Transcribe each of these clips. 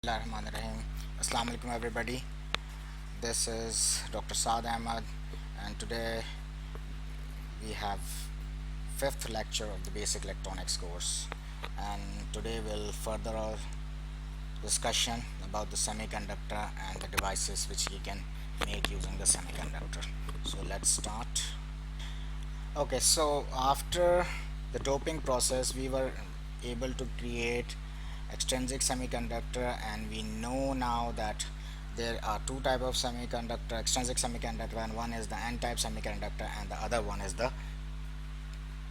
Bismillahirrahmanirrahim. Assalamu alaikum everybody. This is Dr. Saad Ahmad, and today we have fifth lecture of the basic electronics course, and today we'll further our discussion about the semiconductor and the devices which we can make using the semiconductor. So let's start. Okay, so after the doping process we were able to create extrinsic semiconductor, and we know now that there are two type of semiconductor, extrinsic semiconductor, and one is the n-type semiconductor and the other one is the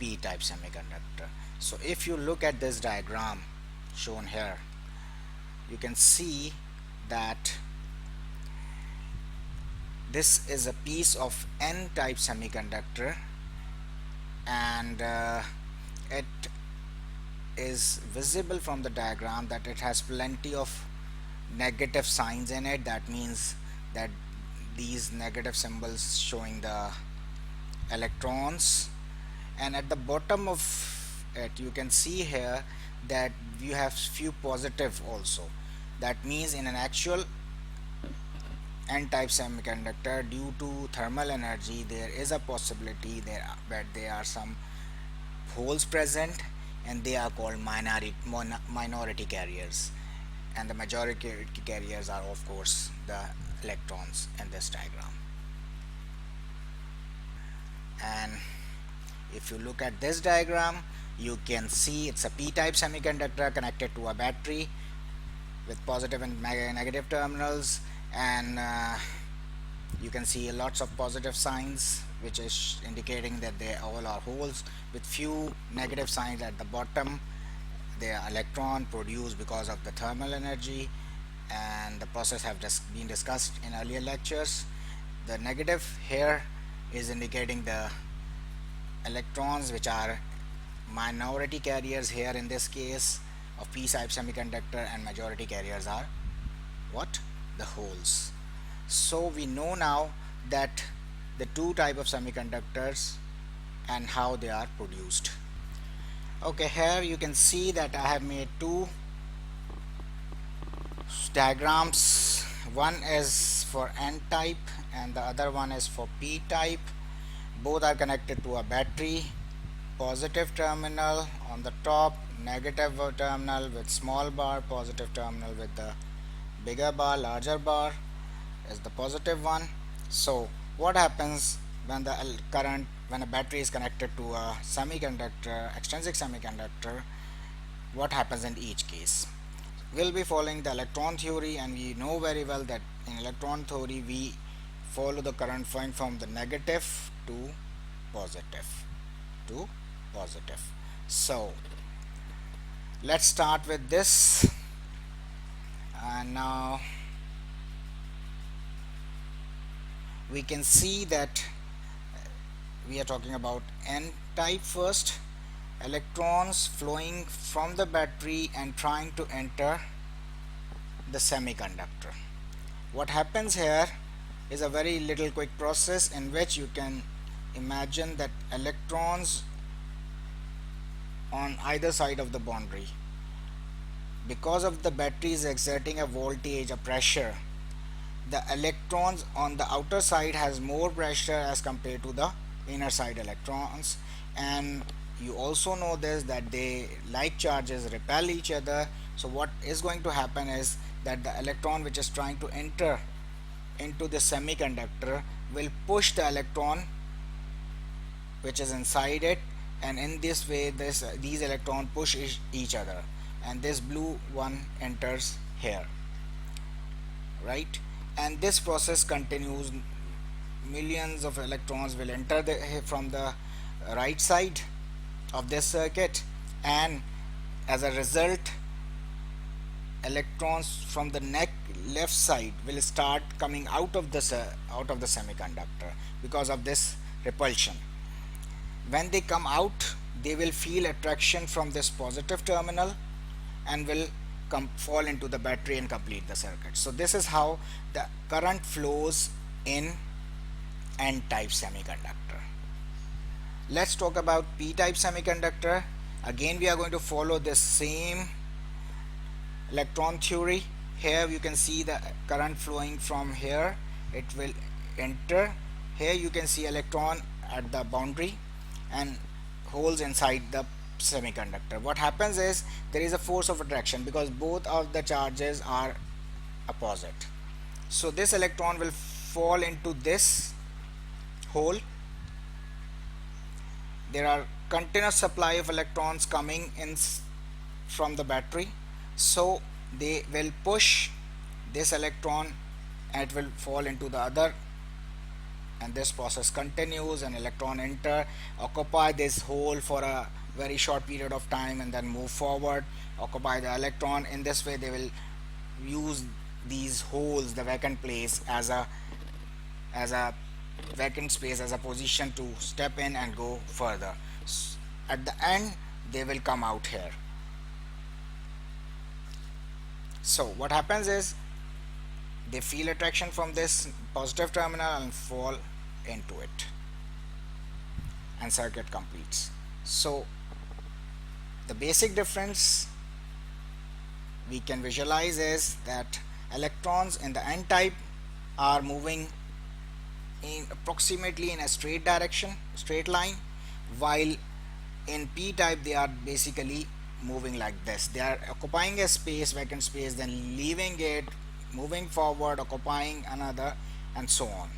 p-type semiconductor. So if you look at this diagram shown here, you can see that this is a piece of n-type semiconductor, and it is visible from the diagram that it has plenty of negative signs in it. That means that these negative symbols showing the electrons, and at the bottom of it you can see here that you have few positive also. That means in an actual n-type semiconductor, due to thermal energy, there is a possibility that there are some holes present, and they are called minority carriers, and the majority carriers are of course the electrons in this diagram. And if you look at this diagram, you can see it's a p-type semiconductor connected to a battery with positive and negative terminals, and you can see lots of positive signs which is indicating that they all are holes, with few negative signs at the bottom. They are electron produced because of the thermal energy, and the process have just been discussed in earlier lectures. The negative here is indicating the electrons which are minority carriers here in this case of p-type semiconductor, and majority carriers are what? The holes. So we know now that the two type of semiconductors and how they are produced. Okay, here you can see that I have made two diagrams. One is for n-type and the other one is for p-type. Both are connected to a battery. Positive terminal on the top, negative terminal with small bar, positive terminal with the bigger bar, larger bar is the positive one. So what happens when the current, when a battery is connected to a semiconductor, extrinsic semiconductor, what happens in each case? We'll be following the electron theory, and we know very well that in electron theory we follow the current flowing from the negative to positive to positive. So let's start with this, and now we can see that we are talking about n-type first. Electrons flowing from the battery and trying to enter the semiconductor. What happens here is a very little quick process in which you can imagine that electrons on either side of the boundary, because of the battery is exerting a voltage, a pressure, the electrons on the outer side has more pressure as compared to the inner side electrons. And you also know this, that they like charges repel each other. So what is going to happen is that the electron which is trying to enter into the semiconductor will push the electron which is inside it, and in this way these electrons push each other, and this blue one enters here, right? And this process continues. Millions of electrons will enter from the right side of this circuit, and as a result electrons from the left side will start coming out of the semiconductor because of this repulsion. When they come out, they will feel attraction from this positive terminal and will fall into the battery and complete the circuit. So this is how the current flows in n-type semiconductor. Let's talk about p-type semiconductor. Again we are going to follow the same electron theory. Here you can see the current flowing from here, it will enter. Here you can see electron at the boundary and holes inside the semiconductor. What happens is there is a force of attraction because both of the charges are opposite. So this electron will fall into this hole. There are continuous supply of electrons coming in from the battery, so they will push this electron and it will fall into the other, and this process continues, and electron enter, occupy this hole for a very short period of time and then move forward, occupy the electron. In this way they will use these holes, the vacant place, as a vacant space, as a position to step in and go further. At the end they will come out here. So what happens is they feel attraction from this positive terminal and fall into it, and circuit completes. So the basic difference we can visualize is that electrons in the n-type are moving in approximately in a straight direction, straight line, while in p-type they are basically moving like this. They are occupying a space, vacant space, then leaving it, moving forward, occupying another, and so on.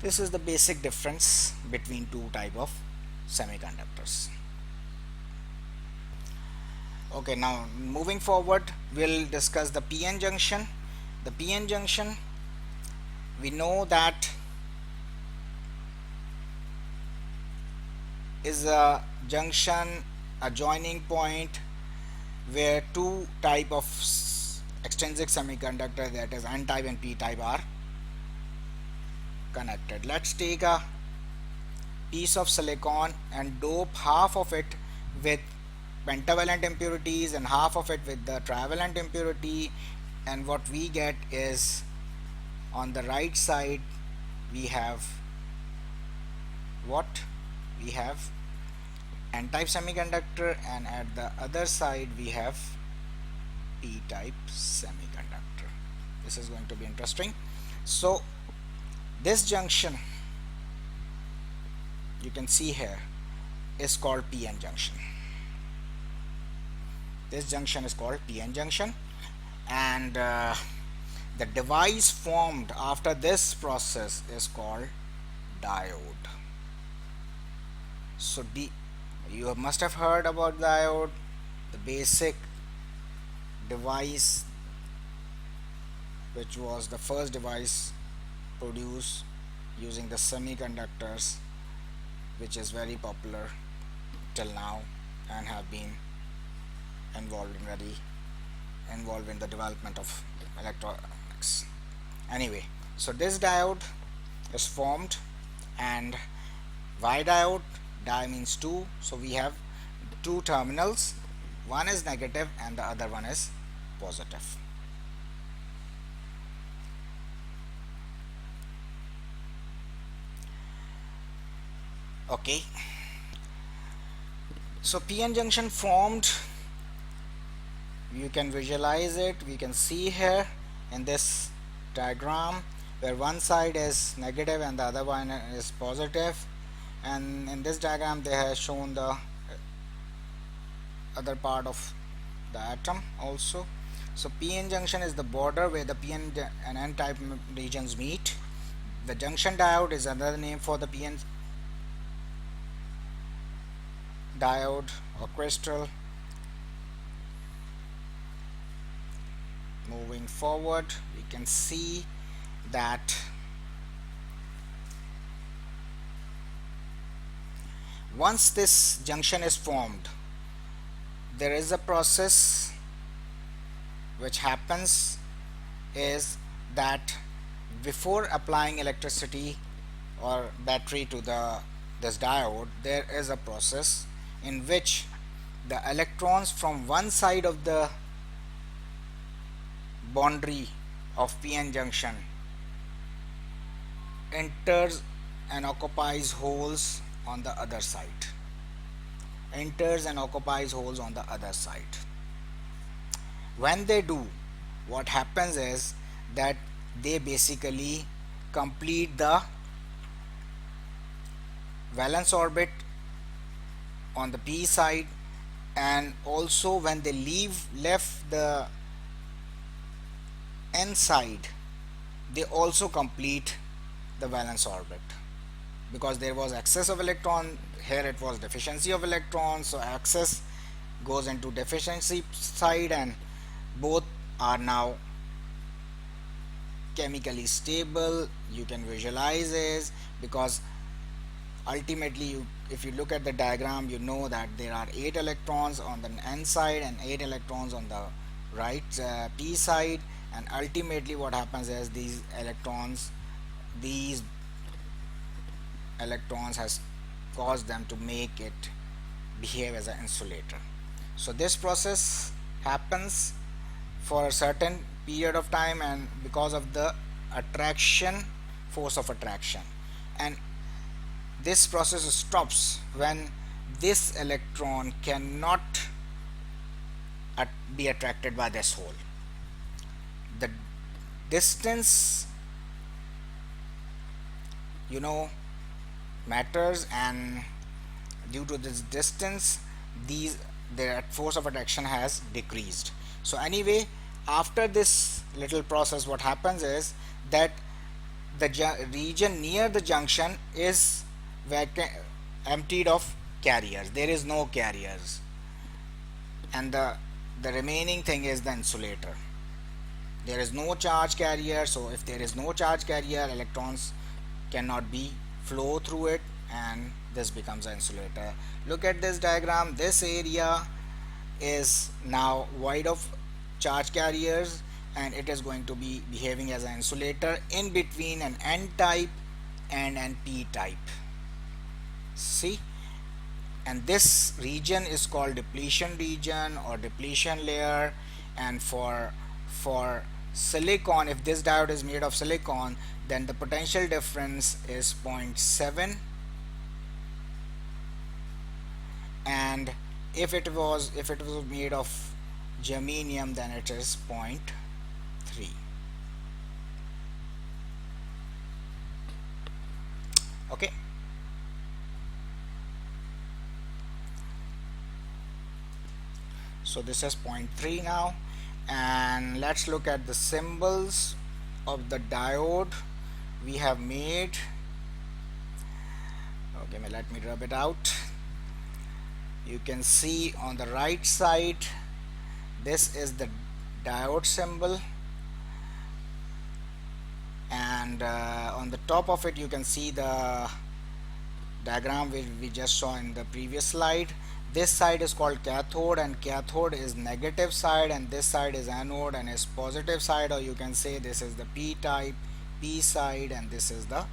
This is the basic difference between two type of semiconductors. Okay, now moving forward we'll discuss the p-n junction. The p-n junction, we know that is a junction, a joining point where two type of extrinsic semiconductor, that is n-type and p-type, are connected. Let's take a piece of silicon and dope half of it with pentavalent impurities and half of it with the trivalent impurity, and what we get is, on the right side we have what? We have n-type semiconductor, and at the other side we have p-type semiconductor. This is going to be interesting. So this junction you can see here is called p-n junction. This junction is called p-n junction, and the device formed after this process is called diode. So you must have heard about diode, the basic device which was the first device produced using the semiconductors, which is very popular till now and have been involved in the development of electronics. Anyway, so this diode is formed, and why diode? Di means two, so we have two terminals, one is negative and the other one is positive. Okay, so p-n junction formed, you can visualize it, we can see here in this diagram where one side is negative and the other one is positive, and in this diagram they have shown the other part of the atom also. So p-n junction is the border where the p-n and n-type regions meet. The junction diode is another name for the p-n diode or crystal. Moving forward, we can see that once this junction is formed, there is a process which happens, is that before applying electricity or battery to this diode, there is a process in which the electrons from one side of the boundary of p-n junction enters and occupies holes on the other side, When they do, what happens is that they basically complete the valence orbit on the p side, and also when they left the n side, they also complete the valence orbit, because there was excess of electron here, it was deficiency of electrons, so excess goes into deficiency side, and both are now chemically stable. You can visualize this, because ultimately if you look at the diagram, you know that there are 8 electrons on the n side and 8 electrons on the right p side, and ultimately what happens is these electrons has caused them to make it behave as an insulator. So this process happens for a certain period of time, and because of the force of attraction, and this process stops when this electron cannot be attracted by this hole. The distance, matters, and due to this distance, their force of attraction has decreased. So anyway, after this little process, what happens is that the region near the junction is emptied of carriers. There is no carriers, and the remaining thing is the insulator. There is no charge carrier, so if there is no charge carrier, electrons cannot be flow through it, and this becomes an insulator. Look at this diagram. This area is now void of charge carriers, and it is going to be behaving as an insulator in between an n type and an p type. See, and this region is called depletion region or depletion layer. And for silicon, if this diode is made of silicon, then the potential difference is 0.7, and if it was made of germanium, then it is 0.3. Okay, so this is 0.3 now, and let's look at the symbols of the diode we have made. Okay, let me rub it out. You can see on the right side, this is the diode symbol, and on the top of it you can see the diagram we just saw in the previous slide. This side is called cathode, and cathode is negative side, and this side is anode and is positive side, or you can say this is the p type, p side, and this is the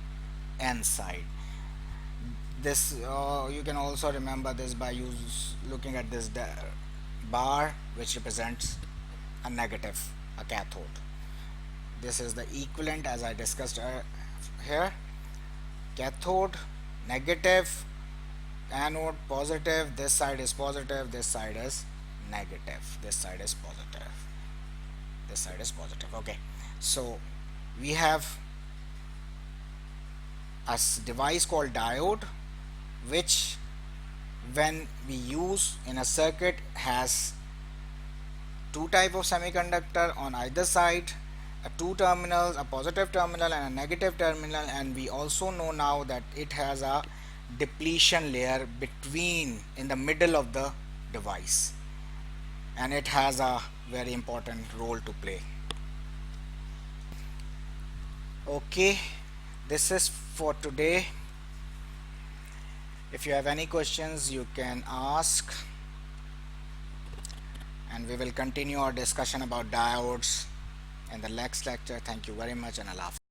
n side. This you can also remember this by looking at this bar, which represents a negative, a cathode. This is the equivalent as I discussed here. Cathode negative, anode positive. This side is positive, this side is negative, this side is positive, this side is positive. Okay, so we have a device called diode, which when we use in a circuit has two type of semiconductor on either side, two terminals, a positive terminal and a negative terminal, and we also know now that it has a depletion layer in the middle of the device, and it has a very important role to play. Okay, this is for today. If you have any questions, you can ask, and we will continue our discussion about diodes in the next lecture. Thank you very much, and Allah Hafiz.